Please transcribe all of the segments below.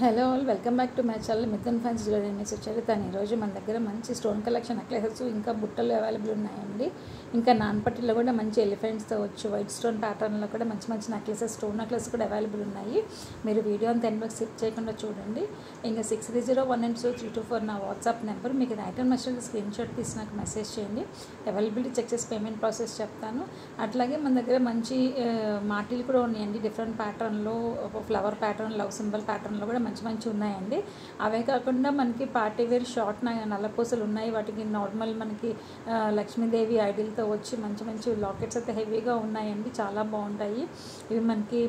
Hello all welcome back to my channel Mithun fans jewellery names చరితాను. ఈరోజు మన దగ్గర మంచి స్టోన్ కలెక్షన్ నెక్లెసెస్ ఇంకా బుట్టలు అవైలబుల్ ఉన్నాయండి. ఇంకా నాన్పట్టిలో కూడా మంచి ఎలిఫెంట్స్తో వచ్చు వైట్ స్టోన్ ప్యాటర్న్లో కూడా మంచి మంచి నెక్లెసెస్ స్టోన్ నెక్లెస్ కూడా అవైలబుల్ ఉన్నాయి. మీరు వీడియో అంతా ఎండ్ వరకు స్కిప్ చేయకుండా చూడండి. ఇంకా 6301923224 నా వాట్సాప్ నెంబర్. మీకు ఐటమ్ నచ్చితే స్క్రీన్ షాట్ తీసి నాకు మెసేజ్ చేయండి. అవైలబిలిటీ చెక్ చేసి పేమెంట్ ప్రాసెస్ చెప్తాను. అట్లాగే మన దగ్గర మంచి మాటీలు కూడా ఉన్నాయండి. డిఫరెంట్ ప్యాటర్న్లో ఫ్లవర్ ప్యాటర్న్, లవ్ సింబల్ ప్యాటర్న్లో కూడా మంచి మంచి ఉన్నాయండి. అవే కాకుండా మనకి పార్టీ వేర్ షార్ట్ నల్లపూసలు ఉన్నాయి. వాటికి నార్మల్ మనకి లక్ష్మీదేవి ఐడిల్తో వచ్చి మంచి మంచి లాకెట్స్ అయితే హెవీగా ఉన్నాయండి. చాలా బాగుంటాయి. ఇవి మనకి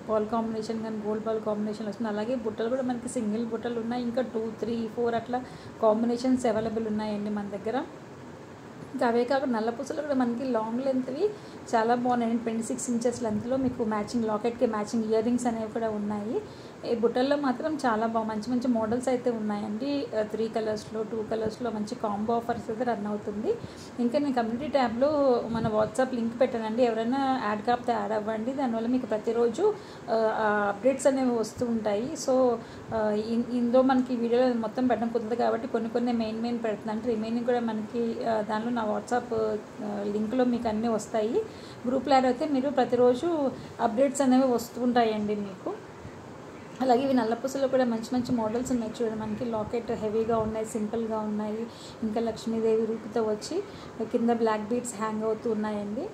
పాల్ కాంబినేషన్ కానీ గోల్డ్ బాల్ కాంబినేషన్ వస్తుంది. అలాగే బుట్టలు కూడా మనకి సింగిల్ బుట్టలు ఉన్నాయి. ఇంకా 2, 3, 4 అట్లా కాంబినేషన్స్ అవైలబుల్ ఉన్నాయండి మన దగ్గర. ఇంకా అవే కాకుండా నల్లపూసలు కూడా మనకి లాంగ్ లెంత్వి చాలా బాగున్నాయండి. 26 ఇంచెస్ లెంత్లో మీకు మ్యాచింగ్ లాకెట్కి మ్యాచింగ్ ఇయర్ రింగ్స్ అనేవి కూడా ఉన్నాయి. ఈ బుట్టల్లో మాత్రం చాలా మంచి మంచి మోడల్స్ అయితే ఉన్నాయండి. 3 కలర్స్లో 2 కలర్స్లో మంచి కాంబో ఆఫర్స్ అయితే రన్ అవుతుంది. ఇంకా నేను కమ్యూనిటీ ట్యాబ్లో మన వాట్సాప్ లింక్ పెట్టానండి. ఎవరైనా యాడ్ కాకపోతే యాడ్ అవ్వండి. దానివల్ల మీకు ప్రతిరోజు అప్డేట్స్ అనేవి వస్తూ ఉంటాయి. సో ఇందులో మనకి వీడియోలో మొత్తం పెట్టడం కుదరదు కాబట్టి కొన్ని మెయిన్ పెడుతున్నాను. అంటే రిమైనింగ్ కూడా మనకి దానిలో నా వాట్సాప్ లింక్లో మీకు అన్నీ వస్తాయి. గ్రూప్లో యాడ్ అయితే మీరు ప్రతిరోజు అప్డేట్స్ అనేవి వస్తూ ఉంటాయండి మీకు. అలాగే ఇవి నల్లపూసలో కూడా మంచి మంచి మోడల్స్ ఉన్నాయి. చూడండి, మనకి లాకెట్ హెవీగా ఉన్నాయి, సింపుల్గా ఉన్నాయి. ఇంకా లక్ష్మీదేవి రూపుతో వచ్చి కింద బ్లాక్ బీడ్స్ హ్యాంగ్ అవుతూ ఉన్నాయండి.